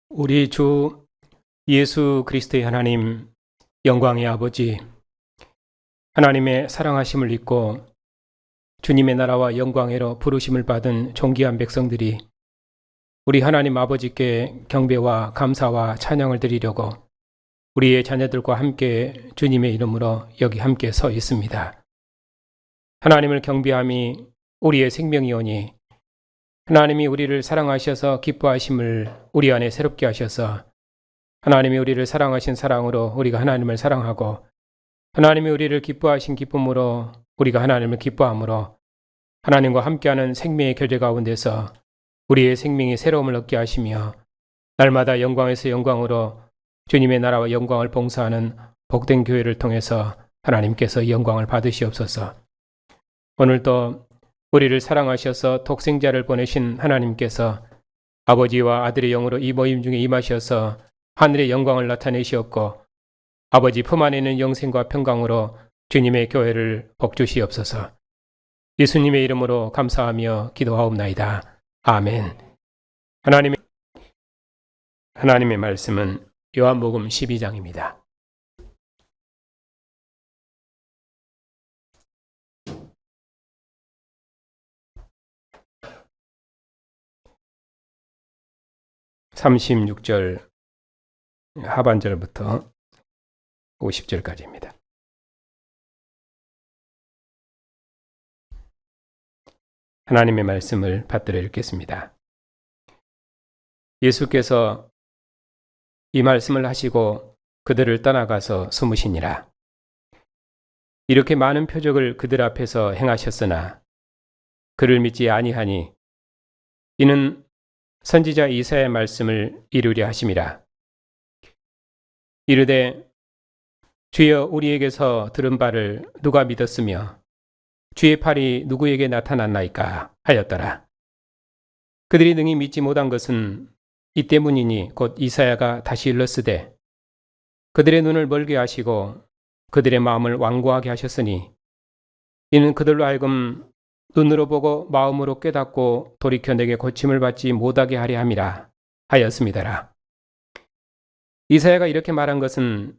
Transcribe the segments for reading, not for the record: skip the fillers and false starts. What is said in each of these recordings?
우리 주 예수 그리스도의 하나님, 영광의 아버지, 하나님의 사랑하심을 입고 주님의 나라와 영광으로 부르심을 받은 존귀한 백성들이 우리 하나님 아버지께 경배와 감사와 찬양을 드리려고 우리의 자녀들과 함께 주님의 이름으로 여기 함께 서 있습니다. 하나님을 경배함이 우리의 생명이오니 하나님이 우리를 사랑하셔서 기뻐하심을 우리 안에 새롭게 하셔서 하나님이 우리를 사랑하신 사랑으로 우리가 하나님을 사랑하고 하나님이 우리를 기뻐하신 기쁨으로 우리가 하나님을 기뻐함으로 하나님과 함께하는 생명의 교제 가운데서 우리의 생명이 새로움을 얻게 하시며 날마다 영광에서 영광으로 주님의 나라와 영광을 봉사하는 복된 교회를 통해서 하나님께서 영광을 받으시옵소서. 오늘도 우리를 사랑하셔서 독생자를 보내신 하나님께서 아버지와 아들의 영으로 이 모임 중에 임하셔서 하늘의 영광을 나타내시었고 아버지 품 안에 있는 영생과 평강으로 주님의 교회를 복주시옵소서. 예수님의 이름으로 감사하며 기도하옵나이다. 아멘. 하나님의 말씀은 요한복음 12장입니다. (36절) 하반절부터 50절까지입니다. 하나님의 말씀을 받들어 읽겠습니다. 예수께서 이 말씀을 하시고 그들을 떠나가서 숨으시니라. 이렇게 많은 표적을 그들 앞에서 행하셨으나 그를 믿지 아니하니 이는 선지자 이사야의 말씀을 이루려 하심이라. 이르되 주여 우리에게서 들은 바를 누가 믿었으며 주의 팔이 누구에게 나타났나이까 하였더라. 그들이 능히 믿지 못한 것은 이 때문이니 곧 이사야가 다시 일렀으되 그들의 눈을 멀게 하시고 그들의 마음을 완고하게 하셨으니 이는 그들로 하여금 눈으로 보고 마음으로 깨닫고 돌이켜 내게 고침을 받지 못하게 하려 함이라 하였습니다라. 이사야가 이렇게 말한 것은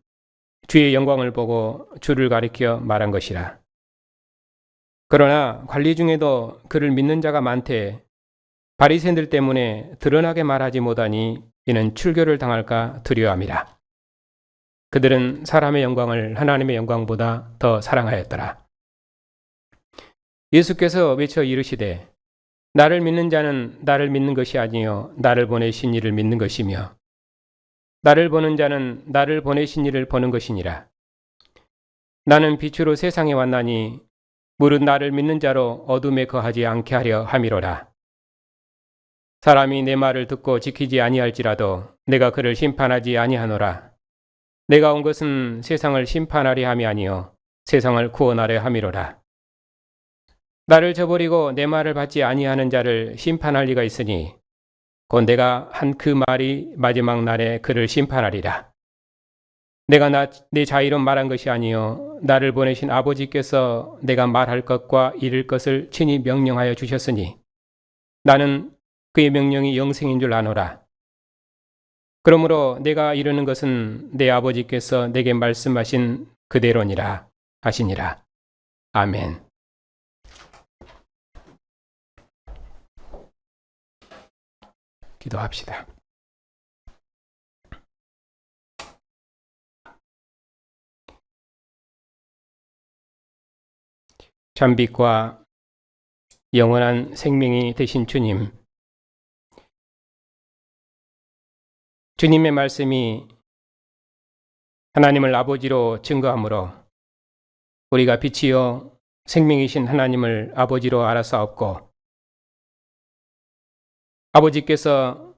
주의 영광을 보고 주를 가리켜 말한 것이라. 그러나 관리 중에도 그를 믿는 자가 많되 바리새인들 때문에 드러나게 말하지 못하니 이는 출교를 당할까 두려워함이라. 그들은 사람의 영광을 하나님의 영광보다 더 사랑하였더라. 예수께서 외쳐 이르시되 나를 믿는 자는 나를 믿는 것이 아니요 나를 보내신 이를 믿는 것이며 나를 보는 자는 나를 보내신 이를 보는 것이니라. 나는 빛으로 세상에 왔나니 무릇 나를 믿는 자로 어둠에 거하지 않게 하려 함이로라. 사람이 내 말을 듣고 지키지 아니할지라도 내가 그를 심판하지 아니하노라. 내가 온 것은 세상을 심판하려 함이 아니요 세상을 구원하려 함이로라. 나를 저버리고 내 말을 받지 아니하는 자를 심판할 리가 있으니 곧 내가 한 그 말이 마지막 날에 그를 심판하리라. 내가 내 자의로 말한 것이 아니요 나를 보내신 아버지께서 내가 말할 것과 이를 것을 친히 명령하여 주셨으니 나는 그의 명령이 영생인 줄 아노라. 그러므로 내가 이르는 것은 내 아버지께서 내게 말씀하신 그대로니라 하시니라. 아멘. 기도합시다. 참빛과 영원한 생명이 되신 주님, 주님의 말씀이 하나님을 아버지로 증거하므로 우리가 빛이요 생명이신 하나님을 아버지로 알아싸웠고 아버지께서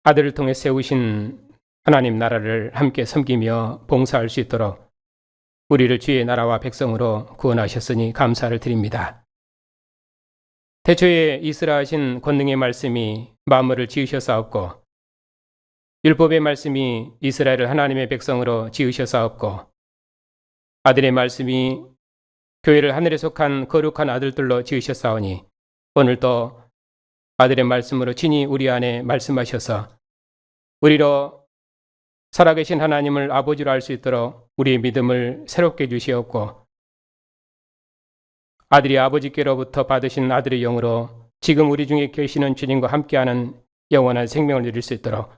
아들을 통해 세우신 하나님 나라를 함께 섬기며 봉사할 수 있도록 우리를 주의 나라와 백성으로 구원하셨으니 감사를 드립니다. 태초에 이스라하신 권능의 말씀이 만물을 지으셨사옵고 율법의 말씀이 이스라엘을 하나님의 백성으로 지으셨사옵고 아들의 말씀이 교회를 하늘에 속한 거룩한 아들들로 지으셨사오니 오늘도 아들의 말씀으로 친히 우리 안에 말씀하셔서 우리로 살아계신 하나님을 아버지로 알 수 있도록 우리의 믿음을 새롭게 주시옵고, 아들이 아버지께로부터 받으신 아들의 영으로 지금 우리 중에 계시는 주님과 함께하는 영원한 생명을 누릴 수 있도록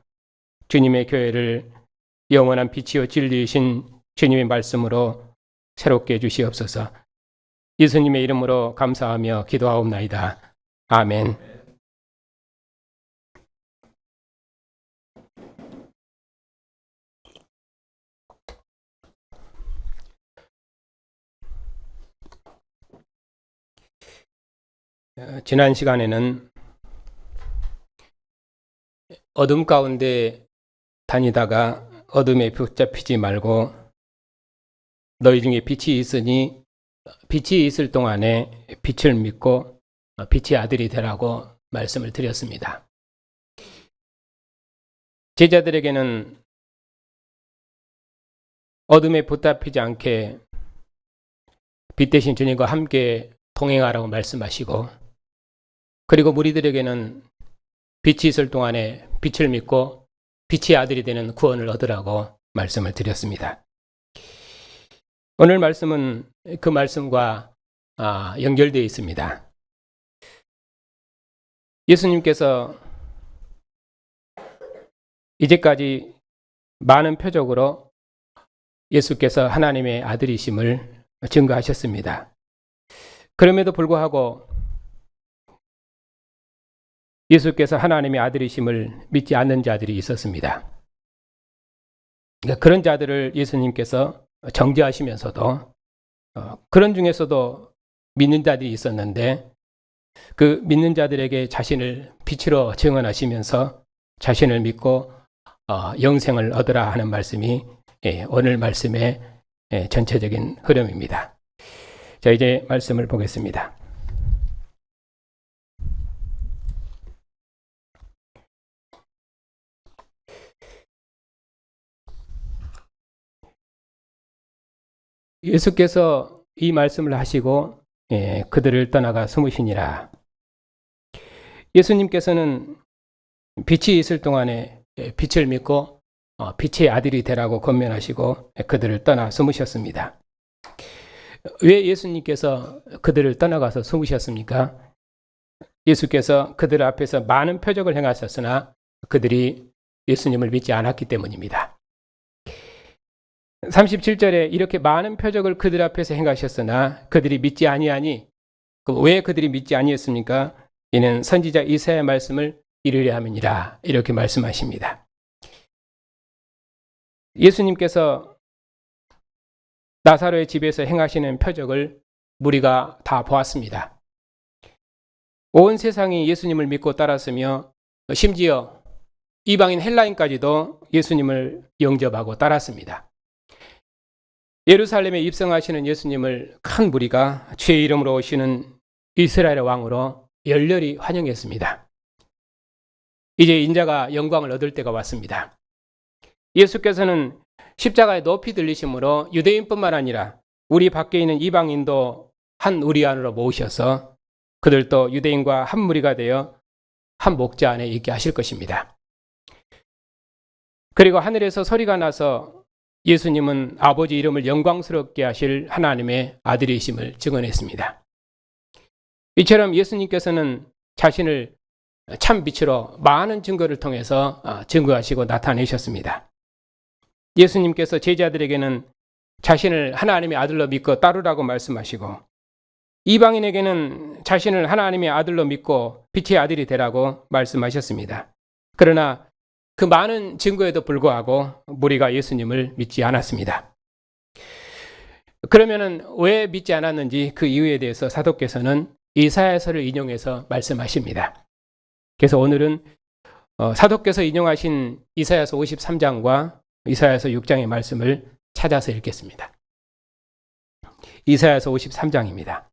주님의 교회를 영원한 빛이요 진리이신 주님의 말씀으로 새롭게 해주시옵소서. 예수님의 이름으로 감사하며 기도하옵나이다. 아멘. 지난 시간에는 어둠 가운데 다니다가 어둠에 붙잡히지 말고 너희 중에 빛이 있으니 빛이 있을 동안에 빛을 믿고 빛의 아들이 되라고 말씀을 드렸습니다. 제자들에게는 어둠에 붙잡히지 않게 빛 대신 주님과 함께 동행하라고 말씀하시고, 그리고 무리들에게는 빛이 있을 동안에 빛을 믿고 빛의 아들이 되는 구원을 얻으라고 말씀을 드렸습니다. 오늘 말씀은 그 말씀과 연결되어 있습니다. 예수님께서 이제까지 많은 표적으로 예수께서 하나님의 아들이심을 증거하셨습니다. 그럼에도 불구하고 예수께서 하나님의 아들이심을 믿지 않는 자들이 있었습니다. 그런 자들을 예수님께서 정죄하시면서도 그런 중에서도 믿는 자들이 있었는데, 그 믿는 자들에게 자신을 빛으로 증언하시면서 자신을 믿고 영생을 얻으라 하는 말씀이 오늘 말씀의 전체적인 흐름입니다. 자, 이제 말씀을 보겠습니다. 예수께서 이 말씀을 하시고 그들을 떠나가 숨으시니라. 예수님께서는 빛이 있을 동안에 빛을 믿고 빛의 아들이 되라고 권면하시고 그들을 떠나 숨으셨습니다. 왜 예수님께서 그들을 떠나가서 숨으셨습니까? 예수께서 그들 앞에서 많은 표적을 행하셨으나 그들이 예수님을 믿지 않았기 때문입니다. 37절에 이렇게 많은 표적을 그들 앞에서 행하셨으나 그들이 믿지 아니하니, 왜 그들이 믿지 아니했습니까? 이는 선지자 이사야의 말씀을 이루려 함이니라, 이렇게 말씀하십니다. 예수님께서 나사로의 집에서 행하시는 표적을 무리가 다 보았습니다. 온 세상이 예수님을 믿고 따랐으며 심지어 이방인 헬라인까지도 예수님을 영접하고 따랐습니다. 예루살렘에 입성하시는 예수님을 큰 무리가 주의 이름으로 오시는 이스라엘의 왕으로 열렬히 환영했습니다. 이제 인자가 영광을 얻을 때가 왔습니다. 예수께서는 십자가에 높이 들리심으로 유대인뿐만 아니라 우리 밖에 있는 이방인도 한 우리 안으로 모으셔서 그들도 유대인과 한 무리가 되어 한 목자 안에 있게 하실 것입니다. 그리고 하늘에서 소리가 나서 예수님은 아버지 이름을 영광스럽게 하실 하나님의 아들이심을 증언했습니다. 이처럼 예수님께서는 자신을 참 빛으로 많은 증거를 통해서 증거하시고 나타내셨습니다. 예수님께서 제자들에게는 자신을 하나님의 아들로 믿고 따르라고 말씀하시고, 이방인에게는 자신을 하나님의 아들로 믿고 빛의 아들이 되라고 말씀하셨습니다. 그러나 그 많은 증거에도 불구하고 무리가 예수님을 믿지 않았습니다. 그러면 왜 믿지 않았는지 그 이유에 대해서 사도께서는 이사야서를 인용해서 말씀하십니다. 그래서 오늘은 사도께서 인용하신 이사야서 53장과 이사야서 6장의 말씀을 찾아서 읽겠습니다. 이사야서 53장입니다.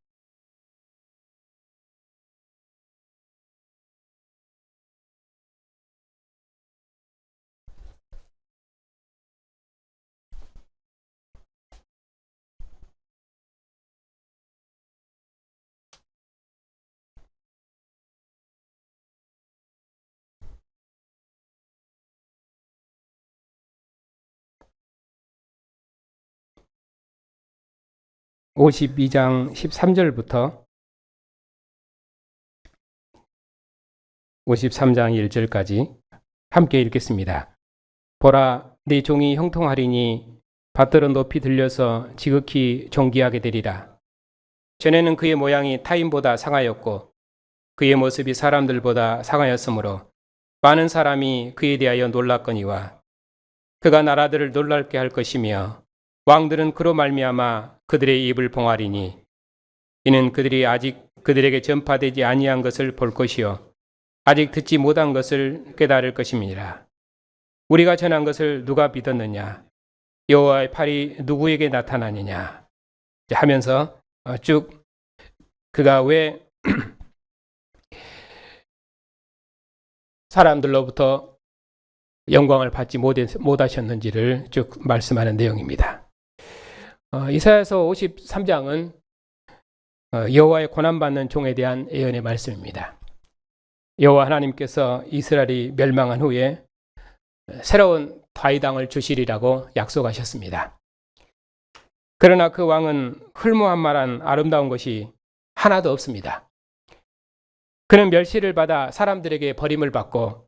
52장 13절부터 53장 1절까지 함께 읽겠습니다. 보라, 네 종이 형통하리니 밭들은 높이 들려서 지극히 존귀하게 되리라. 전에는 그의 모양이 타인보다 상하였고 그의 모습이 사람들보다 상하였으므로 많은 사람이 그에 대하여 놀랐거니와 그가 나라들을 놀랍게 할 것이며 왕들은 그로 말미암아 그들의 입을 봉하리니 이는 그들이 아직 그들에게 전파되지 아니한 것을 볼 것이요 아직 듣지 못한 것을 깨달을 것임이니라. 우리가 전한 것을 누가 믿었느냐? 여호와의 팔이 누구에게 나타나느냐? 하면서 쭉 그가 왜 사람들로부터 영광을 받지 못하셨는지를 쭉 말씀하는 내용입니다. 이사야서 53장은 여호와의 고난받는 종에 대한 예언의 말씀입니다. 여호와 하나님께서 이스라엘이 멸망한 후에 새로운 다윗 왕을 주시리라고 약속하셨습니다. 그러나 그 왕은 훌무한만한 아름다운 것이 하나도 없습니다. 그는 멸시를 받아 사람들에게 버림을 받고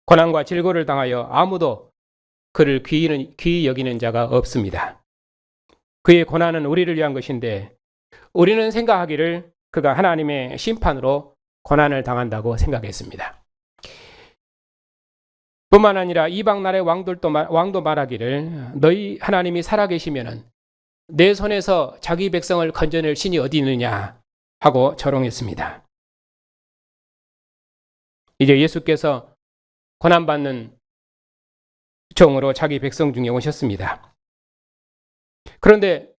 고난과 질고를 당하여 아무도 그를 귀히 여기는 자가 없습니다. 그의 고난은 우리를 위한 것인데 우리는 생각하기를 그가 하나님의 심판으로 고난을 당한다고 생각했습니다. 뿐만 아니라 이방 나라의 왕도 말하기를 너희 하나님이 살아계시면은 내 손에서 자기 백성을 건져낼 신이 어디 있느냐 하고 조롱했습니다. 이제 예수께서 고난받는 종으로 자기 백성 중에 오셨습니다. 그런데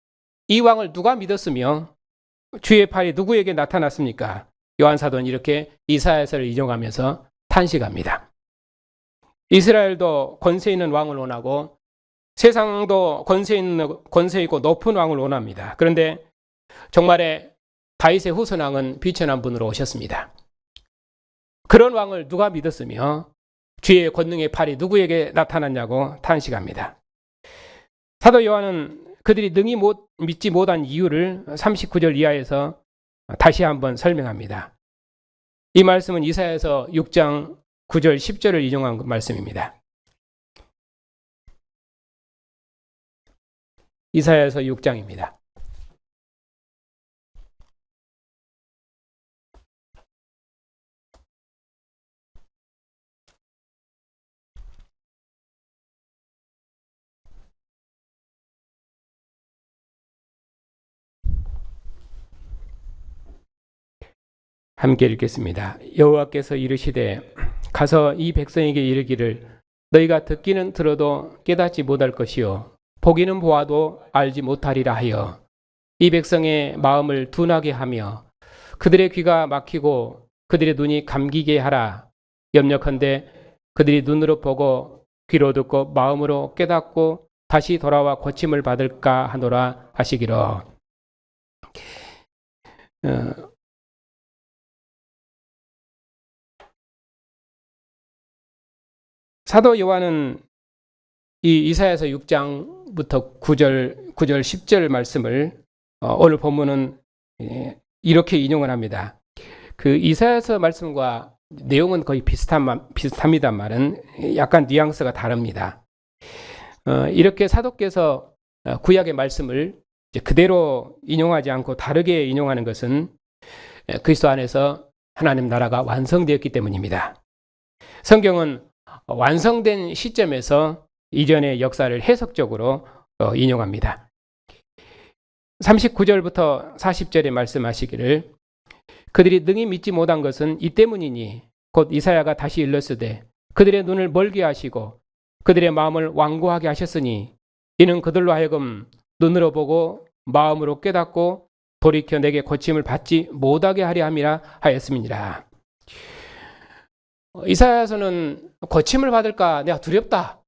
이 왕을 누가 믿었으며 주의 팔이 누구에게 나타났습니까? 요한사도는 이렇게 이사야서를 인용하면서 탄식합니다. 이스라엘도 권세 있는 왕을 원하고 세상도 권세 있고 높은 왕을 원합니다. 그런데 정말에 다윗의 후손왕은 비천한 분으로 오셨습니다. 그런 왕을 누가 믿었으며 주의 권능의 팔이 누구에게 나타났냐고 탄식합니다. 사도 요한은 그들이 능히 믿지 못한 이유를 39절 이하에서 다시 한번 설명합니다. 이 말씀은 이사야서 6장 9절 10절을 인용한 말씀입니다. 이사야서 6장입니다. 함께 읽겠습니다. 여호와께서 이르시되 가서 이 백성에게 이르기를 너희가 듣기는 들어도 깨닫지 못할 것이요 보기는 보아도 알지 못하리라 하여 이 백성의 마음을 둔하게 하며 그들의 귀가 막히고 그들의 눈이 감기게 하라. 염려컨대 그들이 눈으로 보고 귀로 듣고 마음으로 깨닫고 다시 돌아와 고침을 받을까 하노라 하시기로. 사도 요한은 이 이사야서 6장부터 9절 10절 말씀을 오늘 본문은 이렇게 인용을 합니다. 그 이사야서 말씀과 내용은 거의 비슷합니다만은 약간 뉘앙스가 다릅니다. 이렇게 사도께서 구약의 말씀을 그대로 인용하지 않고 다르게 인용하는 것은 그리스도 안에서 하나님 나라가 완성되었기 때문입니다. 성경은 완성된 시점에서 이전의 역사를 해석적으로 인용합니다. 39절부터 40절에 말씀하시기를 그들이 능히 믿지 못한 것은 이 때문이니 곧 이사야가 다시 일렀으되 그들의 눈을 멀게 하시고 그들의 마음을 완고하게 하셨으니 이는 그들로 하여금 눈으로 보고 마음으로 깨닫고 돌이켜 내게 고침을 받지 못하게 하려 함이라 하였음이니라. 이사야서는 고침을 받을까 내가 두렵다.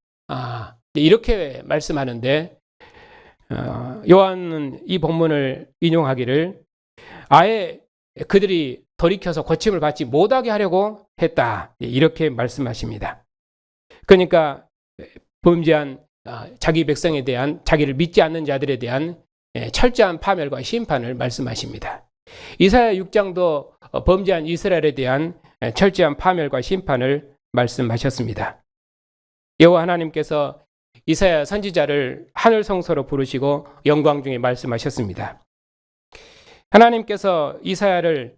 이렇게 말씀하는데 요한은 이 본문을 인용하기를 아예 그들이 돌이켜서 고침을 받지 못하게 하려고 했다. 이렇게 말씀하십니다. 그러니까 범죄한 자기 백성에 대한 자기를 믿지 않는 자들에 대한 철저한 파멸과 심판을 말씀하십니다. 이사야 6장도 범죄한 이스라엘에 대한 철저한 파멸과 심판을 말씀하셨습니다. 여호와 하나님께서 이사야 선지자를 하늘 성소로 부르시고 영광 중에 말씀하셨습니다. 하나님께서 이사야를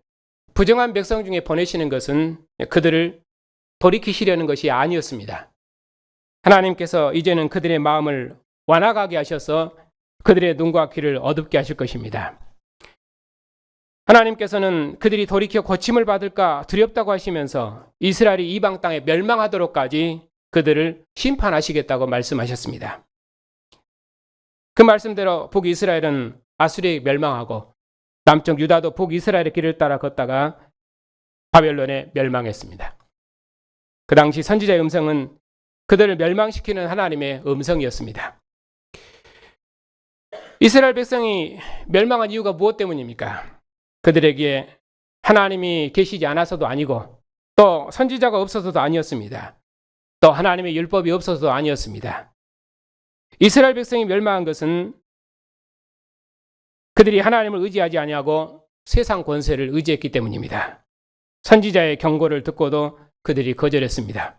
부정한 백성 중에 보내시는 것은 그들을 돌이키시려는 것이 아니었습니다. 하나님께서 이제는 그들의 마음을 완악하게 하셔서 그들의 눈과 귀를 어둡게 하실 것입니다. 하나님께서는 그들이 돌이켜 고침을 받을까 두렵다고 하시면서 이스라엘이 이방 땅에 멸망하도록까지 그들을 심판하시겠다고 말씀하셨습니다. 그 말씀대로 북이스라엘은 아수리에 멸망하고 남쪽 유다도 북이스라엘의 길을 따라 걷다가 바벨론에 멸망했습니다. 그 당시 선지자의 음성은 그들을 멸망시키는 하나님의 음성이었습니다. 이스라엘 백성이 멸망한 이유가 무엇 때문입니까? 그들에게 하나님이 계시지 않아서도 아니고 또 선지자가 없어서도 아니었습니다. 또 하나님의 율법이 없어서도 아니었습니다. 이스라엘 백성이 멸망한 것은 그들이 하나님을 의지하지 아니하고 세상 권세를 의지했기 때문입니다. 선지자의 경고를 듣고도 그들이 거절했습니다.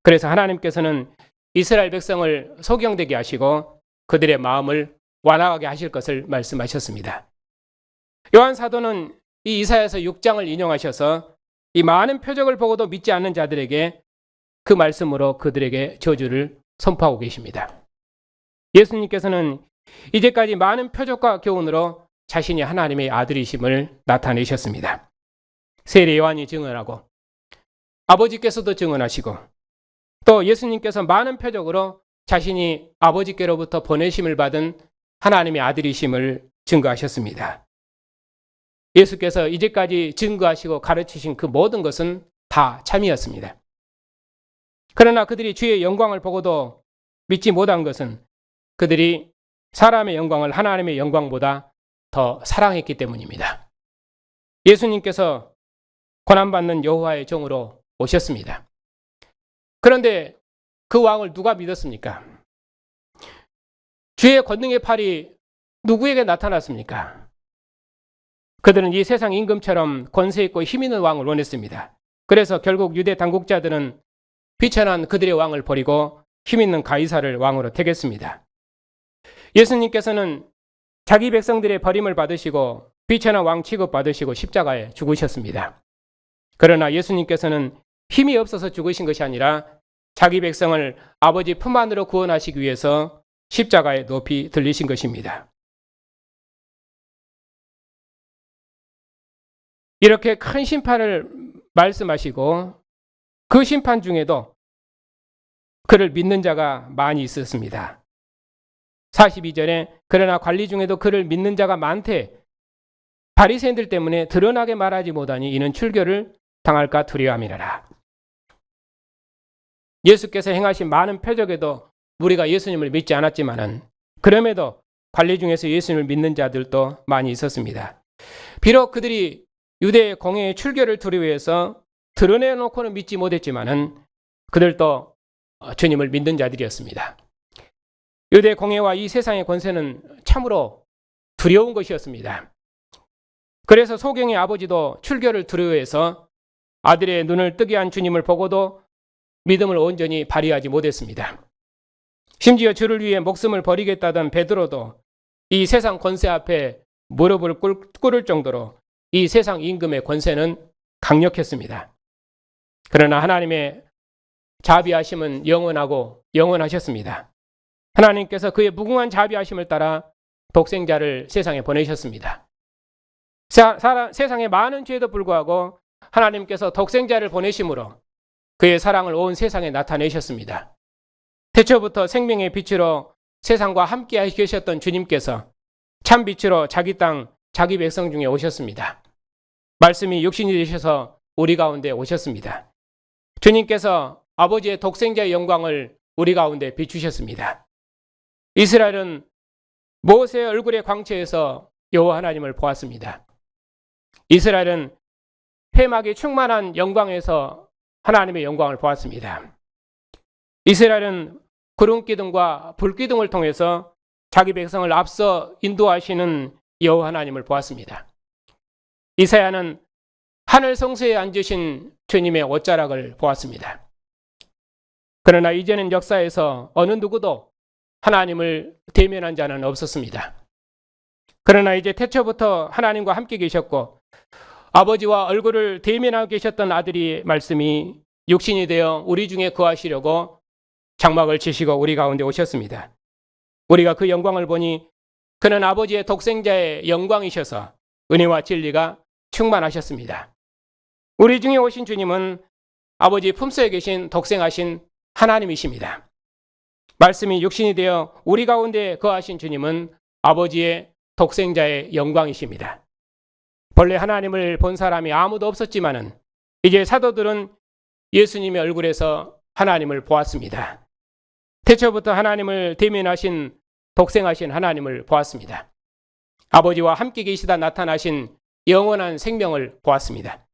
그래서 하나님께서는 이스라엘 백성을 소경되게 하시고 그들의 마음을 완악하게 하실 것을 말씀하셨습니다. 요한 사도는 이 이사야서 6장을 인용하셔서 이 많은 표적을 보고도 믿지 않는 자들에게 그 말씀으로 그들에게 저주를 선포하고 계십니다. 예수님께서는 이제까지 많은 표적과 교훈으로 자신이 하나님의 아들이심을 나타내셨습니다. 세례 요한이 증언하고 아버지께서도 증언하시고 또 예수님께서 많은 표적으로 자신이 아버지께로부터 보내심을 받은 하나님의 아들이심을 증거하셨습니다. 예수께서 이제까지 증거하시고 가르치신 그 모든 것은 다 참이었습니다. 그러나 그들이 주의 영광을 보고도 믿지 못한 것은 그들이 사람의 영광을 하나님의 영광보다 더 사랑했기 때문입니다. 예수님께서 고난받는 여호와의 종으로 오셨습니다. 그런데 그 왕을 누가 믿었습니까? 주의 권능의 팔이 누구에게 나타났습니까? 그들은 이 세상 임금처럼 권세 있고 힘 있는 왕을 원했습니다. 그래서 결국 유대 당국자들은 비천한 그들의 왕을 버리고 힘 있는 가이사를 왕으로 택했습니다. 예수님께서는 자기 백성들의 버림을 받으시고 비천한 왕 취급받으시고 십자가에 죽으셨습니다. 그러나 예수님께서는 힘이 없어서 죽으신 것이 아니라 자기 백성을 아버지 품 안으로 구원하시기 위해서 십자가에 높이 들리신 것입니다. 이렇게 큰 심판을 말씀하시고 그 심판 중에도 그를 믿는 자가 많이 있었습니다. 42절에 그러나 관리 중에도 그를 믿는 자가 많되 바리새인들 때문에 드러나게 말하지 못하니 이는 출교를 당할까 두려워함이라. 예수께서 행하신 많은 표적에도 우리가 예수님을 믿지 않았지만은 그럼에도 관리 중에서 예수님을 믿는 자들도 많이 있었습니다. 비록 그들이 유대 공회의 출교를 두려워해서 드러내놓고는 믿지 못했지만은 그들도 주님을 믿는 자들이었습니다. 유대 공회와 이 세상의 권세는 참으로 두려운 것이었습니다. 그래서 소경의 아버지도 출교를 두려워해서 아들의 눈을 뜨게 한 주님을 보고도 믿음을 온전히 발휘하지 못했습니다. 심지어 주를 위해 목숨을 버리겠다던 베드로도 이 세상 권세 앞에 무릎을 꿇을 정도로 이 세상 임금의 권세는 강력했습니다. 그러나 하나님의 자비하심은 영원하고 영원하셨습니다. 하나님께서 그의 무궁한 자비하심을 따라 독생자를 세상에 보내셨습니다. 세상에 많은 죄에도 불구하고 하나님께서 독생자를 보내심으로 그의 사랑을 온 세상에 나타내셨습니다. 태초부터 생명의 빛으로 세상과 함께 계셨던 주님께서 참 빛으로 자기 땅, 자기 백성 중에 오셨습니다. 말씀이 육신이 되셔서 우리 가운데 오셨습니다. 주님께서 아버지의 독생자의 영광을 우리 가운데 비추셨습니다. 이스라엘은 모세의 얼굴의 광채에서 여호와 하나님을 보았습니다. 이스라엘은 회막이 충만한 영광에서 하나님의 영광을 보았습니다. 이스라엘은 구름 기둥과 불 기둥을 통해서 자기 백성을 앞서 인도하시는 여호와 하나님을 보았습니다. 이사야는 하늘 성소에 앉으신 주님의 옷자락을 보았습니다. 그러나 이제는 역사에서 어느 누구도 하나님을 대면한 자는 없었습니다. 그러나 이제 태초부터 하나님과 함께 계셨고 아버지와 얼굴을 대면하고 계셨던 아들이 말씀이 육신이 되어 우리 중에 거하시려고 장막을 치시고 우리 가운데 오셨습니다. 우리가 그 영광을 보니 그는 아버지의 독생자의 영광이셔서 은혜와 진리가 충만하셨습니다. 우리 중에 오신 주님은 아버지 품속에 계신 독생하신 하나님이십니다. 말씀이 육신이 되어 우리 가운데 거하신 주님은 아버지의 독생자의 영광이십니다. 본래 하나님을 본 사람이 아무도 없었지만은 이제 사도들은 예수님의 얼굴에서 하나님을 보았습니다. 태초부터 하나님을 대면하신 독생하신 하나님을 보았습니다. 아버지와 함께 계시다 나타나신 영원한 생명을 보았습니다.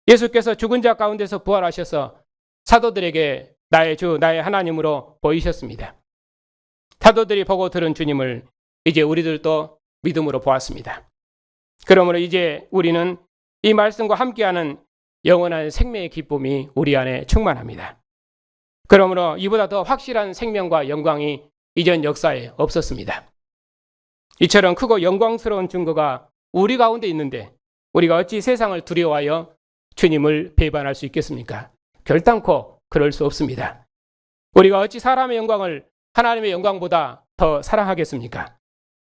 예수께서 죽은 자 가운데서 부활하셔서 사도들에게 나의 주, 나의 하나님으로 보이셨습니다. 사도들이 보고 들은 주님을 이제 우리들도 믿음으로 보았습니다. 그러므로 이제 우리는 이 말씀과 함께하는 영원한 생명의 기쁨이 우리 안에 충만합니다. 그러므로 이보다 더 확실한 생명과 영광이 이전 역사에 없었습니다. 이처럼 크고 영광스러운 증거가 우리 가운데 있는데 우리가 어찌 세상을 두려워하여 주님을 배반할 수 있겠습니까? 결단코 그럴 수 없습니다. 우리가 어찌 사람의 영광을 하나님의 영광보다 더 사랑하겠습니까?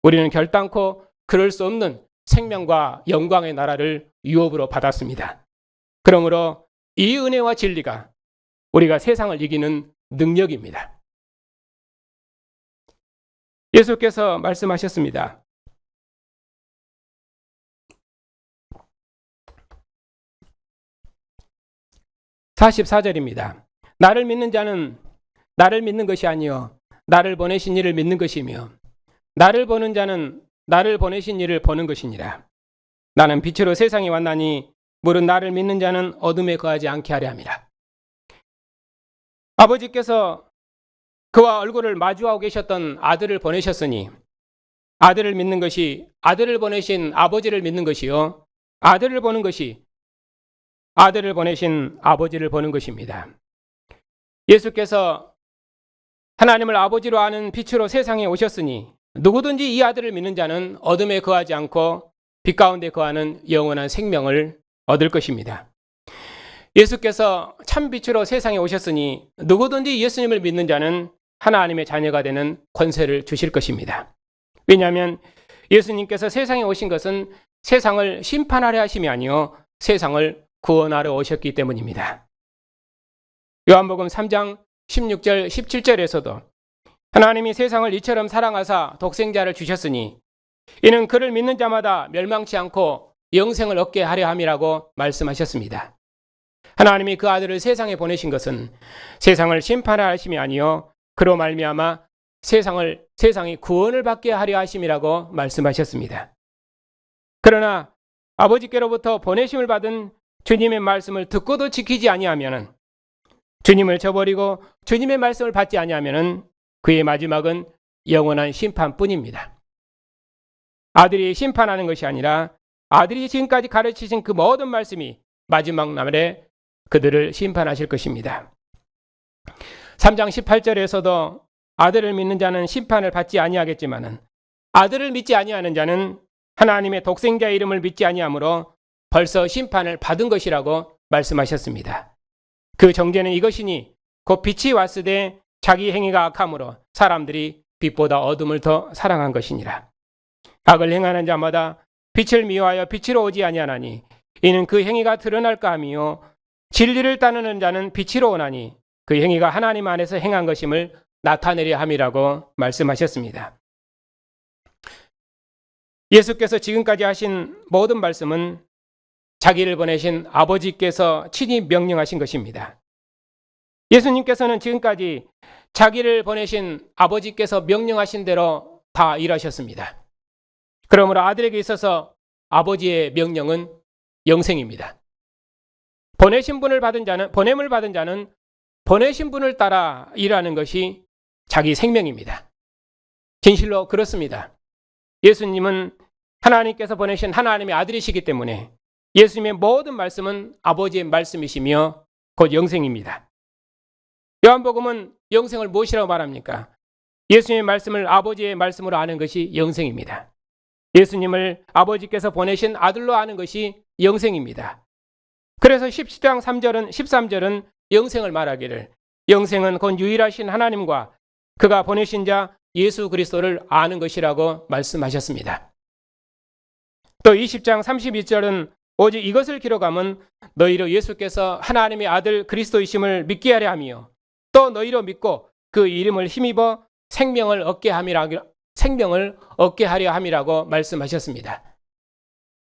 우리는 결단코 그럴 수 없는 생명과 영광의 나라를 유업으로 받았습니다. 그러므로 이 은혜와 진리가 우리가 세상을 이기는 능력입니다. 예수께서 말씀하셨습니다. 44절입니다. 나를 믿는 자는 나를 믿는 것이 아니요 나를 보내신 이를 믿는 것이며 나를 보는 자는 나를 보내신 이를 보는 것이니라. 나는 빛으로 세상에 왔나니 물은 나를 믿는 자는 어둠에 거하지 않게 하려 함이라. 아버지께서 그와 얼굴을 마주하고 계셨던 아들을 보내셨으니 아들을 믿는 것이 아들을 보내신 아버지를 믿는 것이요 아들을 보는 것이 아들을 보내신 아버지를 보는 것입니다. 예수께서 하나님을 아버지로 아는 빛으로 세상에 오셨으니 누구든지 이 아들을 믿는 자는 어둠에 거하지 않고 빛 가운데 거하는 영원한 생명을 얻을 것입니다. 예수께서 참 빛으로 세상에 오셨으니 누구든지 예수님을 믿는 자는 하나님의 자녀가 되는 권세를 주실 것입니다. 왜냐하면 예수님께서 세상에 오신 것은 세상을 심판하려 하심이 아니요 세상을 구원하러 오셨기 때문입니다. 요한복음 3장 16절 17절에서도 하나님이 세상을 이처럼 사랑하사 독생자를 주셨으니 이는 그를 믿는 자마다 멸망치 않고 영생을 얻게 하려 함이라고 말씀하셨습니다. 하나님이 그 아들을 세상에 보내신 것은 세상을 심판하려 하심이 아니요 그로 말미암아 세상이 구원을 받게 하려 하심이라고 말씀하셨습니다. 그러나 아버지께로부터 보내심을 받은 주님의 말씀을 듣고도 지키지 아니하면은 주님을 저버리고 주님의 말씀을 받지 아니하면은 그의 마지막은 영원한 심판뿐입니다. 아들이 심판하는 것이 아니라 아들이 지금까지 가르치신 그 모든 말씀이 마지막 날에 그들을 심판하실 것입니다. 3장 18절에서도 아들을 믿는 자는 심판을 받지 아니하겠지만은 아들을 믿지 아니하는 자는 하나님의 독생자의 이름을 믿지 아니하므로 벌써 심판을 받은 것이라고 말씀하셨습니다. 그 정죄는 이것이니 곧 빛이 왔으되 자기 행위가 악함으로 사람들이 빛보다 어둠을 더 사랑한 것이니라. 악을 행하는 자마다 빛을 미워하여 빛으로 오지 아니하나니 이는 그 행위가 드러날까 함이요 진리를 따르는 자는 빛으로 오나니 그 행위가 하나님 안에서 행한 것임을 나타내려 함이라고 말씀하셨습니다. 예수께서 지금까지 하신 모든 말씀은 자기를 보내신 아버지께서 친히 명령하신 것입니다. 예수님께서는 지금까지 자기를 보내신 아버지께서 명령하신 대로 다 일하셨습니다. 그러므로 아들에게 있어서 아버지의 명령은 영생입니다. 보냄을 받은 자는 보내신 분을 따라 일하는 것이 자기 생명입니다. 진실로 그렇습니다. 예수님은 하나님께서 보내신 하나님의 아들이시기 때문에 예수님의 모든 말씀은 아버지의 말씀이시며 곧 영생입니다. 요한복음은 영생을 무엇이라고 말합니까? 예수님의 말씀을 아버지의 말씀으로 아는 것이 영생입니다. 예수님을 아버지께서 보내신 아들로 아는 것이 영생입니다. 그래서 10장 3절은 13절은 영생을 말하기를 영생은 곧 유일하신 하나님과 그가 보내신 자 예수 그리스도를 아는 것이라고 말씀하셨습니다. 또 20장 32절은 오직 이것을 기록함은 너희로 예수께서 하나님의 아들 그리스도이심을 믿게 하려 하며 또 너희로 믿고 그 이름을 힘입어 생명을 얻게 하려 함이라고 말씀하셨습니다.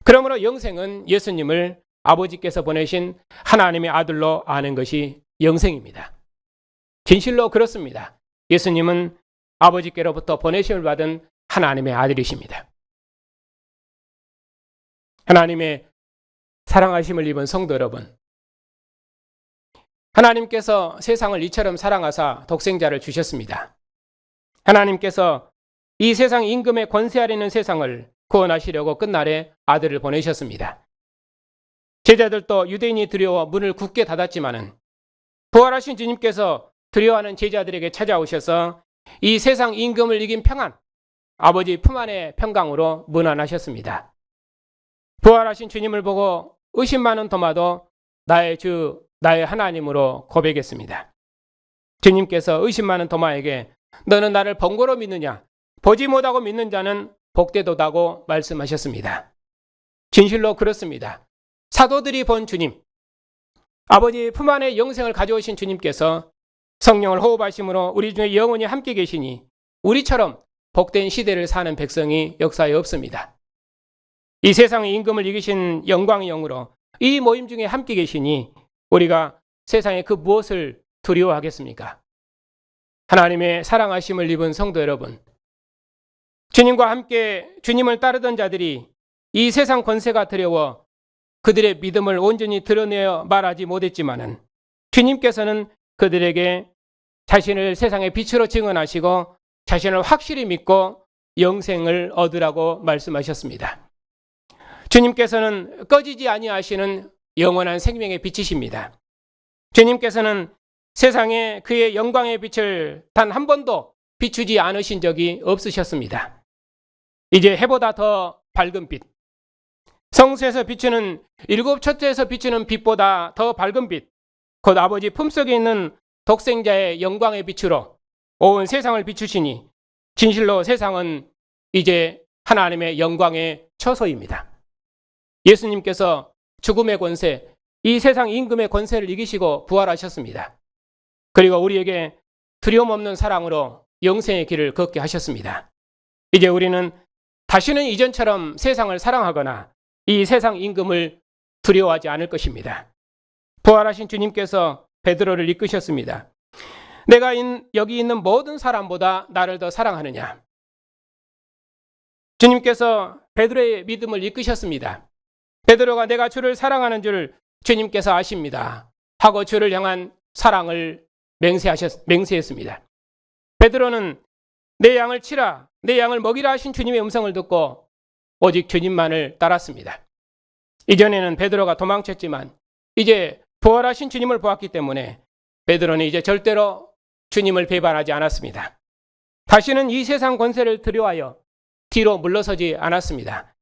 그러므로 영생은 예수님을 아버지께서 보내신 하나님의 아들로 아는 것이 영생입니다. 진실로 그렇습니다. 예수님은 아버지께로부터 보내심을 받은 하나님의 아들이십니다. 하나님의 사랑하심을 입은 성도 여러분, 하나님께서 세상을 이처럼 사랑하사 독생자를 주셨습니다. 하나님께서 이 세상 임금의 권세 아래 있는 세상을 구원하시려고 끝날에 아들을 보내셨습니다. 제자들도 유대인이 두려워 문을 굳게 닫았지만은 부활하신 주님께서 두려워하는 제자들에게 찾아오셔서 이 세상 임금을 이긴 평안, 아버지 품 안의 평강으로 문안하셨습니다. 부활하신 주님을 보고 의심 많은 도마도 나의 주, 나의 하나님으로 고백했습니다. 주님께서 의심 많은 도마에게 너는 나를 번거로 믿느냐? 보지 못하고 믿는 자는 복되도다고 말씀하셨습니다. 진실로 그렇습니다. 사도들이 본 주님, 아버지 품 안에 영생을 가져오신 주님께서 성령을 호흡하심으로 우리 중에 영원히 함께 계시니 우리처럼 복된 시대를 사는 백성이 역사에 없습니다. 이 세상의 임금을 이기신 영광의 영으로 이 모임 중에 함께 계시니 우리가 세상에 그 무엇을 두려워하겠습니까? 하나님의 사랑하심을 입은 성도 여러분, 주님과 함께 주님을 따르던 자들이 이 세상 권세가 두려워 그들의 믿음을 온전히 드러내어 말하지 못했지만은 주님께서는 그들에게 자신을 세상의 빛으로 증언하시고 자신을 확실히 믿고 영생을 얻으라고 말씀하셨습니다. 주님께서는 꺼지지 아니하시는 영원한 생명의 빛이십니다. 주님께서는 세상에 그의 영광의 빛을 단 한 번도 비추지 않으신 적이 없으셨습니다. 이제 해보다 더 밝은 빛, 성수에서 비추는 일곱 촛대에서 비추는 빛보다 더 밝은 빛, 곧 아버지 품속에 있는 독생자의 영광의 빛으로 온 세상을 비추시니 진실로 세상은 이제 하나님의 영광의 처소입니다. 예수님께서 죽음의 권세, 이 세상 임금의 권세를 이기시고 부활하셨습니다. 그리고 우리에게 두려움 없는 사랑으로 영생의 길을 걷게 하셨습니다. 이제 우리는 다시는 이전처럼 세상을 사랑하거나 이 세상 임금을 두려워하지 않을 것입니다. 부활하신 주님께서 베드로를 이끄셨습니다. 내가 여기 있는 모든 사람보다 나를 더 사랑하느냐? 주님께서 베드로의 믿음을 이끄셨습니다. 베드로가 내가 주를 사랑하는 줄 주님께서 아십니다 하고 주를 향한 사랑을 맹세했습니다. 베드로는 내 양을 치라, 내 양을 먹이라 하신 주님의 음성을 듣고 오직 주님만을 따랐습니다. 이전에는 베드로가 도망쳤지만 이제 부활하신 주님을 보았기 때문에 베드로는 이제 절대로 주님을 배반하지 않았습니다. 다시는 이 세상 권세를 두려워하여 뒤로 물러서지 않았습니다.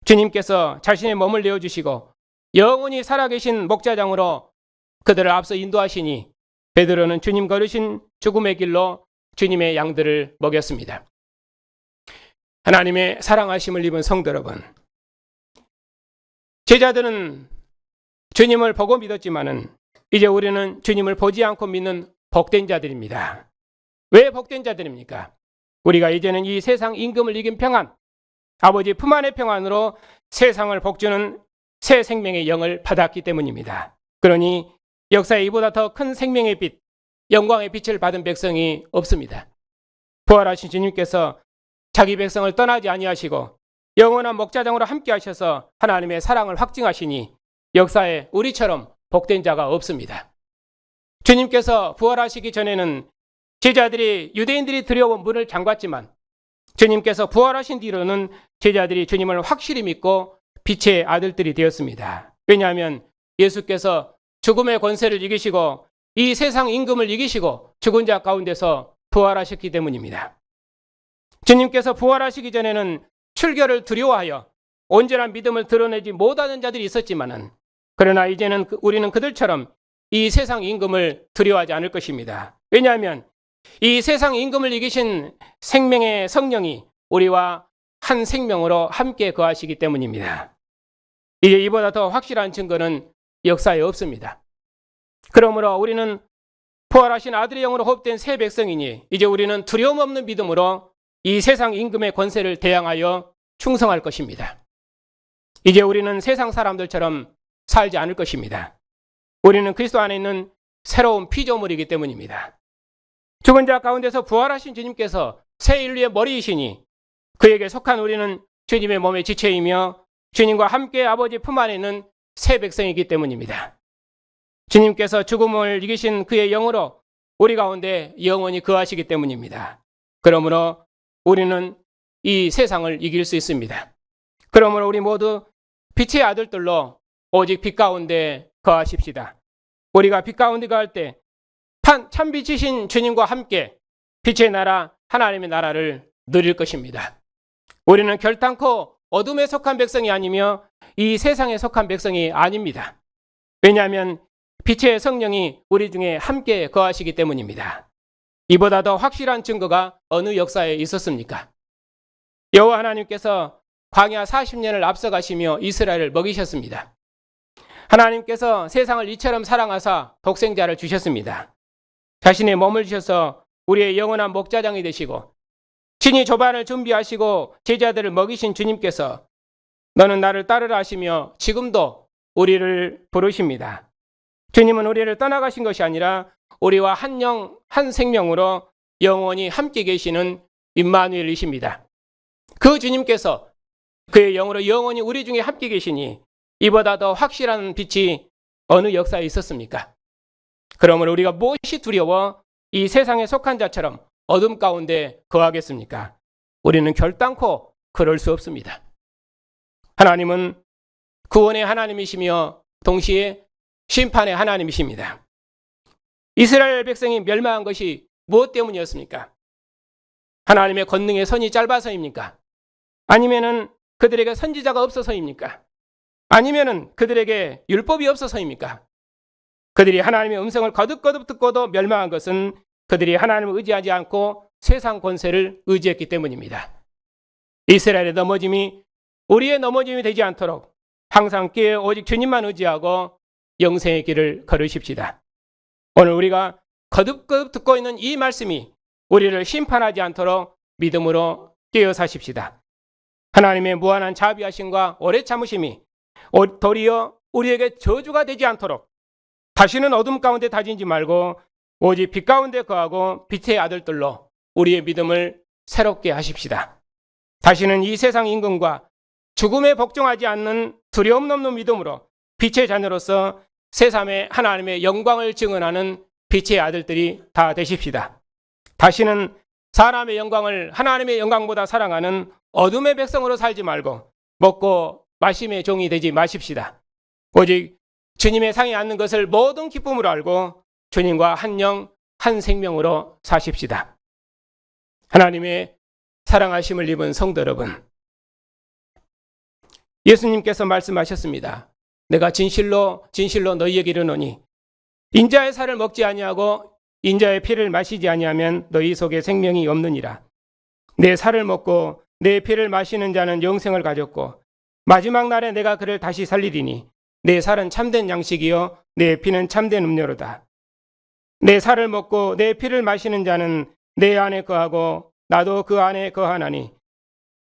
주님께서 자신의 몸을 내어주시고 영원히 살아계신 목자장으로 그들을 앞서 인도하시니 베드로는 주님 걸으신 죽음의 길로 주님의 양들을 먹였습니다. 하나님의 사랑하심을 입은 성도 여러분, 제자들은 주님을 보고 믿었지만은 이제 우리는 주님을 보지 않고 믿는 복된 자들입니다. 왜 복된 자들입니까? 우리가 이제는 이 세상 임금을 이긴 평안, 아버지 품 안의 평안으로 세상을 복주는 새 생명의 영을 받았기 때문입니다. 그러니 역사에 이보다 더 큰 생명의 빛, 영광의 빛을 받은 백성이 없습니다. 부활하신 주님께서 자기 백성을 떠나지 아니하시고 영원한 목자장으로 함께 하셔서 하나님의 사랑을 확증하시니 역사에 우리처럼 복된 자가 없습니다. 주님께서 부활하시기 전에는 제자들이 유대인들이 두려워 문을 잠갔지만 주님께서 부활하신 뒤로는 제자들이 주님을 확실히 믿고 빛의 아들들이 되었습니다. 왜냐하면 예수께서 죽음의 권세를 이기시고 이 세상 임금을 이기시고 죽은 자 가운데서 부활하셨기 때문입니다. 주님께서 부활하시기 전에는 출교를 두려워하여 온전한 믿음을 드러내지 못하는 자들이 있었지만은, 그러나 이제는 우리는 그들처럼 이 세상 임금을 두려워하지 않을 것입니다. 왜냐하면 이 세상 임금을 이기신 생명의 성령이 우리와 한 생명으로 함께 거하시기 때문입니다. 이제 이보다 더 확실한 증거는 역사에 없습니다. 그러므로 우리는 부활하신 아들의 영으로 호흡된 새 백성이니 이제 우리는 두려움 없는 믿음으로 이 세상 임금의 권세를 대항하여 충성할 것입니다. 이제 우리는 세상 사람들처럼 살지 않을 것입니다. 우리는 그리스도 안에 있는 새로운 피조물이기 때문입니다. 죽은 자 가운데서 부활하신 주님께서 새 인류의 머리이시니 그에게 속한 우리는 주님의 몸의 지체이며 주님과 함께 아버지 품 안에 있는 새 백성이기 때문입니다. 주님께서 죽음을 이기신 그의 영으로 우리 가운데 영원히 거하시기 때문입니다. 그러므로 우리는 이 세상을 이길 수 있습니다. 그러므로 우리 모두 빛의 아들들로 오직 빛 가운데 거하십시다. 우리가 빛 가운데 거할 때 참빛이신 주님과 함께 빛의 나라 하나님의 나라를 누릴 것입니다. 우리는 결단코 어둠에 속한 백성이 아니며 이 세상에 속한 백성이 아닙니다. 왜냐하면 빛의 성령이 우리 중에 함께 거하시기 때문입니다. 이보다 더 확실한 증거가 어느 역사에 있었습니까? 여호와 하나님께서 광야 40년을 앞서가시며 이스라엘을 먹이셨습니다. 하나님께서 세상을 이처럼 사랑하사 독생자를 주셨습니다. 자신의 몸을 주셔서 우리의 영원한 목자장이 되시고 친히 조반을 준비하시고 제자들을 먹이신 주님께서 너는 나를 따르라 하시며 지금도 우리를 부르십니다. 주님은 우리를 떠나가신 것이 아니라 우리와 한 영, 한 생명으로 영원히 함께 계시는 임마누엘이십니다. 그 주님께서 그의 영으로 영원히 우리 중에 함께 계시니 이보다 더 확실한 빛이 어느 역사에 있었습니까? 그러므로 우리가 무엇이 두려워 이 세상에 속한 자처럼 어둠 가운데 거하겠습니까? 우리는 결단코 그럴 수 없습니다. 하나님은 구원의 하나님이시며 동시에 심판의 하나님이십니다. 이스라엘 백성이 멸망한 것이 무엇 때문이었습니까? 하나님의 권능의 선이 짧아서입니까? 아니면은 그들에게 선지자가 없어서입니까? 아니면은 그들에게 율법이 없어서입니까? 그들이 하나님의 음성을 거듭거듭 듣고도 멸망한 것은 그들이 하나님을 의지하지 않고 세상 권세를 의지했기 때문입니다. 이스라엘의 넘어짐이 우리의 넘어짐이 되지 않도록 항상 깨어 오직 주님만 의지하고 영생의 길을 걸으십시다. 오늘 우리가 거듭거듭 듣고 있는 이 말씀이 우리를 심판하지 않도록 믿음으로 깨어 사십시다. 하나님의 무한한 자비하심과 오래 참으심이 도리어 우리에게 저주가 되지 않도록 다시는 어둠 가운데 다니지 말고 오직 빛 가운데 거하고 빛의 아들들로 우리의 믿음을 새롭게 하십시다. 다시는 이 세상 임금과 죽음에 복종하지 않는 두려움 없는 믿음으로 빛의 자녀로서 세상에 하나님의 영광을 증언하는 빛의 아들들이 다 되십시다. 다시는 사람의 영광을 하나님의 영광보다 사랑하는 어둠의 백성으로 살지 말고 먹고 마심의 종이 되지 마십시다. 오직 주님의 상에 앉는 것을 모든 기쁨으로 알고 주님과 한 영, 한 생명으로 사십시다. 하나님의 사랑하심을 입은 성도 여러분, 예수님께서 말씀하셨습니다. 내가 진실로 진실로 너희에게 이르노니 인자의 살을 먹지 아니하고 인자의 피를 마시지 아니하면 너희 속에 생명이 없느니라. 내 살을 먹고 내 피를 마시는 자는 영생을 가졌고 마지막 날에 내가 그를 다시 살리리니 내 살은 참된 양식이요 내 피는 참된 음료로다. 내 살을 먹고 내 피를 마시는 자는 내 안에 거하고 나도 그 안에 거하나니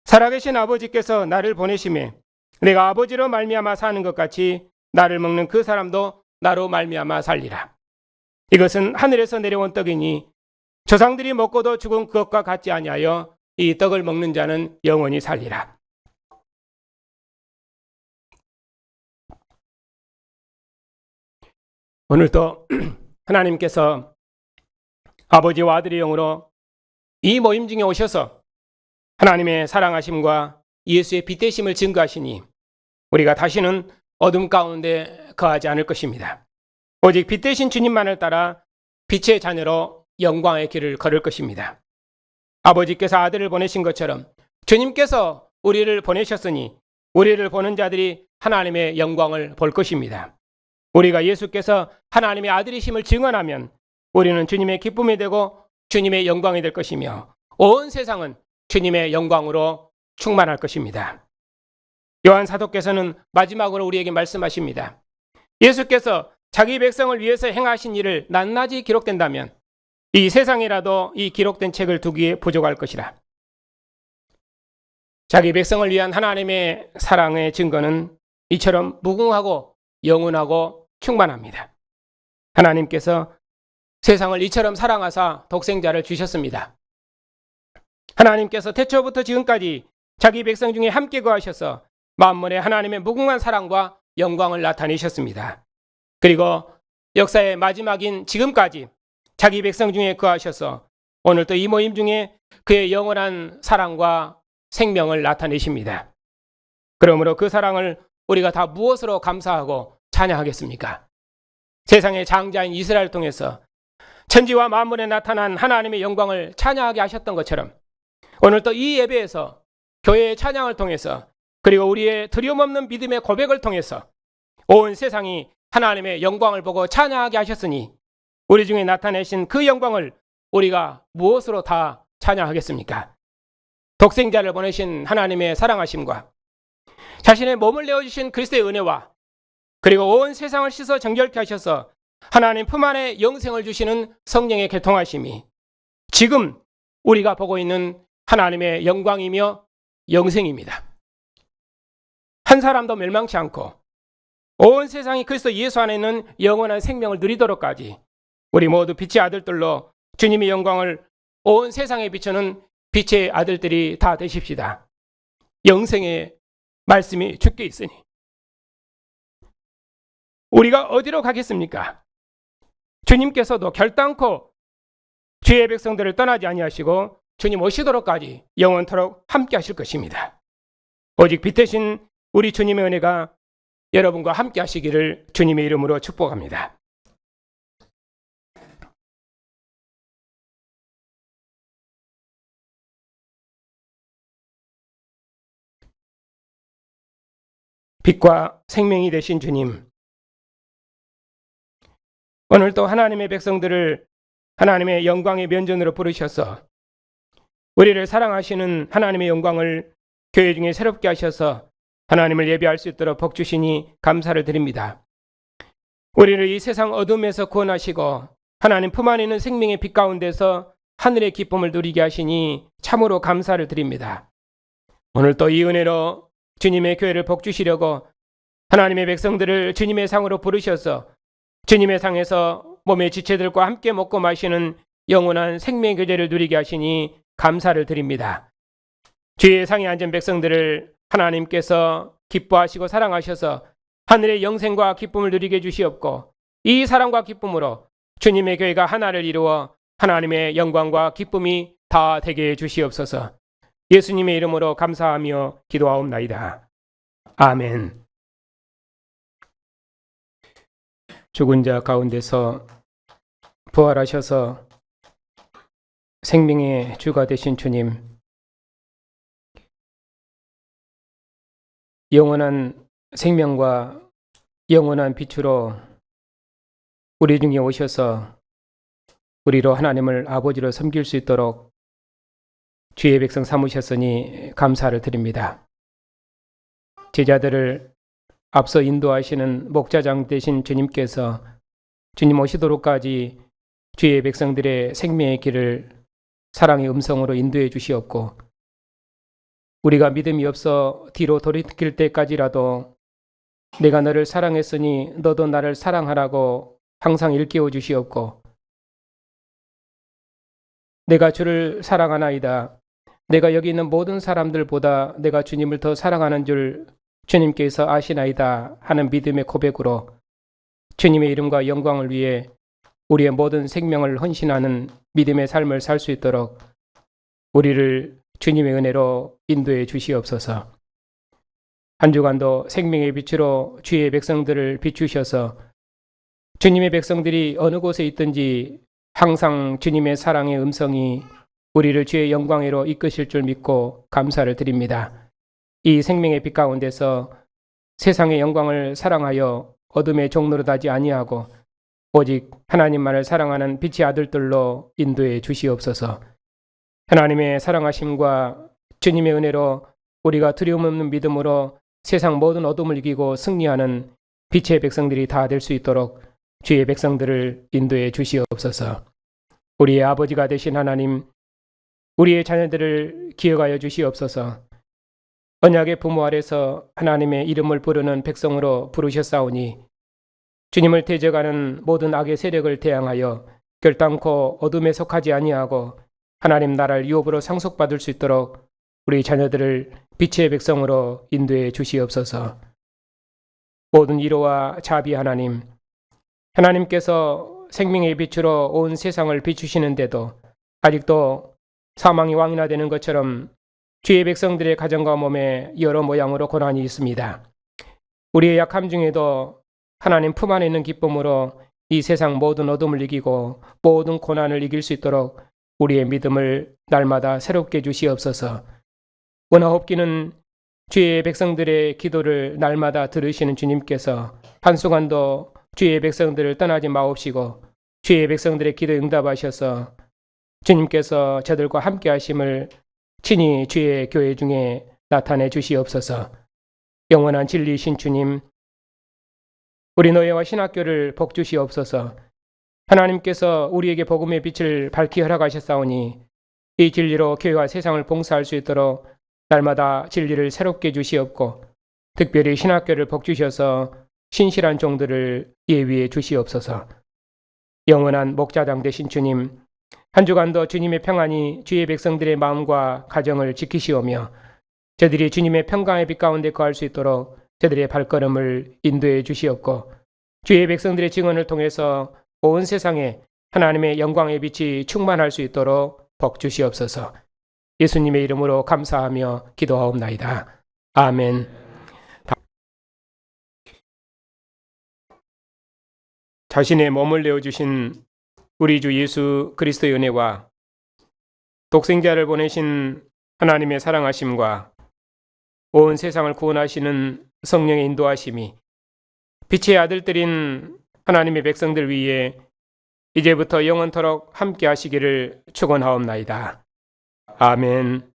살아계신 아버지께서 나를 보내심에 내가 아버지로 말미암아 사는 것 같이 나를 먹는 그 사람도 나로 말미암아 살리라. 이것은 하늘에서 내려온 떡이니 조상들이 먹고도 죽은 그것과 같지 아니하여 이 떡을 먹는 자는 영원히 살리라. 오늘도 하나님께서 아버지와 아들의 영으로 이 모임 중에 오셔서 하나님의 사랑하심과 예수의 빛되심을 증거하시니 우리가 다시는 어둠 가운데 거하지 않을 것입니다. 오직 빛되신 주님만을 따라 빛의 자녀로 영광의 길을 걸을 것입니다. 아버지께서 아들을 보내신 것처럼 주님께서 우리를 보내셨으니 우리를 보는 자들이 하나님의 영광을 볼 것입니다. 우리가 예수께서 하나님의 아들이심을 증언하면 우리는 주님의 기쁨이 되고 주님의 영광이 될 것이며 온 세상은 주님의 영광으로 충만할 것입니다. 요한 사도께서는 마지막으로 우리에게 말씀하십니다. 예수께서 자기 백성을 위해서 행하신 일을 낱낱이 기록된다면 이 세상이라도 이 기록된 책을 두기에 부족할 것이라. 자기 백성을 위한 하나님의 사랑의 증거는 이처럼 무궁하고 영원하고 충만합니다. 하나님께서 세상을 이처럼 사랑하사 독생자를 주셨습니다. 하나님께서 태초부터 지금까지 자기 백성 중에 함께 거하셔서 만물에 하나님의 무궁한 사랑과 영광을 나타내셨습니다. 그리고 역사의 마지막인 지금까지 자기 백성 중에 거하셔서 오늘 또 이 모임 중에 그의 영원한 사랑과 생명을 나타내십니다. 그러므로 그 사랑을 우리가 다 무엇으로 감사하고 찬양하겠습니까? 세상의 장자인 이스라엘을 통해서 천지와 만물에 나타난 하나님의 영광을 찬양하게 하셨던 것처럼 오늘 또 이 예배에서 교회의 찬양을 통해서 그리고 우리의 두려움 없는 믿음의 고백을 통해서 온 세상이 하나님의 영광을 보고 찬양하게 하셨으니 우리 중에 나타내신 그 영광을 우리가 무엇으로 다 찬양하겠습니까? 독생자를 보내신 하나님의 사랑하심과 자신의 몸을 내어주신 그리스도의 은혜와 그리고 온 세상을 씻어 정결케 하셔서 하나님 품 안에 영생을 주시는 성령의 교통하심이 지금 우리가 보고 있는 하나님의 영광이며 영생입니다. 한 사람도 멸망치 않고 온 세상이 그리스도 예수 안에 있는 영원한 생명을 누리도록까지 우리 모두 빛의 아들들로 주님의 영광을 온 세상에 비추는 빛의 아들들이 다 되십시다. 영생의 말씀이 주께 있으니 우리가 어디로 가겠습니까? 주님께서도 결단코 주의 백성들을 떠나지 아니하시고 주님 오시도록까지 영원토록 함께 하실 것입니다. 오직 빛되신 우리 주님의 은혜가 여러분과 함께 하시기를 주님의 이름으로 축복합니다. 빛과 생명이 되신 주님, 오늘도 하나님의 백성들을 하나님의 영광의 면전으로 부르셔서 우리를 사랑하시는 하나님의 영광을 교회 중에 새롭게 하셔서 하나님을 예배할 수 있도록 복 주시니 감사를 드립니다. 우리를 이 세상 어둠에서 구원하시고 하나님 품 안에 있는 생명의 빛 가운데서 하늘의 기쁨을 누리게 하시니 참으로 감사를 드립니다. 오늘 또 이 은혜로 주님의 교회를 복 주시려고 하나님의 백성들을 주님의 상으로 부르셔서 주님의 상에서 몸의 지체들과 함께 먹고 마시는 영원한 생명의 교제를 누리게 하시니 감사를 드립니다. 주의 상에 앉은 백성들을 하나님께서 기뻐하시고 사랑하셔서 하늘의 영생과 기쁨을 누리게 해주시옵고 이 사랑과 기쁨으로 주님의 교회가 하나를 이루어 하나님의 영광과 기쁨이 다 되게 해주시옵소서. 예수님의 이름으로 감사하며 기도하옵나이다. 아멘. 죽은 자 가운데서 부활하셔서 생명의 주가 되신 주님, 영원한 생명과 영원한 빛으로 우리 중에 오셔서 우리로 하나님을 아버지로 섬길 수 있도록 주의 백성 삼으셨으니 감사를 드립니다. 제자들을 앞서 인도하시는 목자장 되신 주님께서 주님 오시도록까지 주의 백성들의 생명의 길을 사랑의 음성으로 인도해 주시옵고 우리가 믿음이 없어 뒤로 돌이킬 때까지라도 내가 너를 사랑했으니 너도 나를 사랑하라고 항상 일깨워 주시옵고 내가 주를 사랑하나이다. 내가 여기 있는 모든 사람들보다 내가 주님을 더 사랑하는 줄 주님께서 아시나이다 하는 믿음의 고백으로 주님의 이름과 영광을 위해 우리의 모든 생명을 헌신하는 믿음의 삶을 살 수 있도록 우리를 주님의 은혜로 인도해 주시옵소서. 한 주간도 생명의 빛으로 주의 백성들을 비추셔서 주님의 백성들이 어느 곳에 있든지 항상 주님의 사랑의 음성이 우리를 주의 영광으로 이끄실 줄 믿고 감사를 드립니다. 이 생명의 빛 가운데서 세상의 영광을 사랑하여 어둠의 종노릇하지 아니하고 오직 하나님만을 사랑하는 빛의 아들들로 인도해 주시옵소서. 하나님의 사랑하심과 주님의 은혜로 우리가 두려움 없는 믿음으로 세상 모든 어둠을 이기고 승리하는 빛의 백성들이 다 될 수 있도록 주의 백성들을 인도해 주시옵소서. 우리의 아버지가 되신 하나님, 우리의 자녀들을 기억하여 주시옵소서. 언약의 부모 아래서 하나님의 이름을 부르는 백성으로 부르셨사오니 주님을 대적하는 모든 악의 세력을 대항하여 결단코 어둠에 속하지 아니하고 하나님 나라를 유업으로 상속받을 수 있도록 우리 자녀들을 빛의 백성으로 인도해 주시옵소서. 모든 위로와 자비 하나님, 하나님께서 생명의 빛으로 온 세상을 비추시는데도 아직도 사망이 왕이나 되는 것처럼 주의 백성들의 가정과 몸에 여러 모양으로 고난이 있습니다. 우리의 약함 중에도 하나님 품 안에 있는 기쁨으로 이 세상 모든 어둠을 이기고 모든 고난을 이길 수 있도록 우리의 믿음을 날마다 새롭게 주시옵소서. 원하옵기는 주의 백성들의 기도를 날마다 들으시는 주님께서 한순간도 주의 백성들을 떠나지 마옵시고 주의 백성들의 기도에 응답하셔서 주님께서 저들과 함께 하심을 친히 주의 교회 중에 나타내 주시옵소서. 영원한 진리이신 주님, 우리 노예와 신학교를 복주시옵소서. 하나님께서 우리에게 복음의 빛을 밝히 허락하셨사오니 이 진리로 교회와 세상을 봉사할 수 있도록 날마다 진리를 새롭게 주시옵고 특별히 신학교를 복주셔서 신실한 종들을 예비해 주시옵소서. 영원한 목자장 되신 주님, 한 주간도 주님의 평안이 주의 백성들의 마음과 가정을 지키시오며 저들이 주님의 평강의 빛 가운데 거할 수 있도록 저들의 발걸음을 인도해 주시옵고 주의 백성들의 증언을 통해서 온 세상에 하나님의 영광의 빛이 충만할 수 있도록 복 주시옵소서. 예수님의 이름으로 감사하며 기도하옵나이다. 아멘. 자신의 몸을 내어주신 우리 주 예수 그리스도의 은혜와 독생자를 보내신 하나님의 사랑하심과 온 세상을 구원하시는 성령의 인도하심이 빛의 아들들인 하나님의 백성들 위에 이제부터 영원토록 함께 하시기를 축원하옵나이다. 아멘.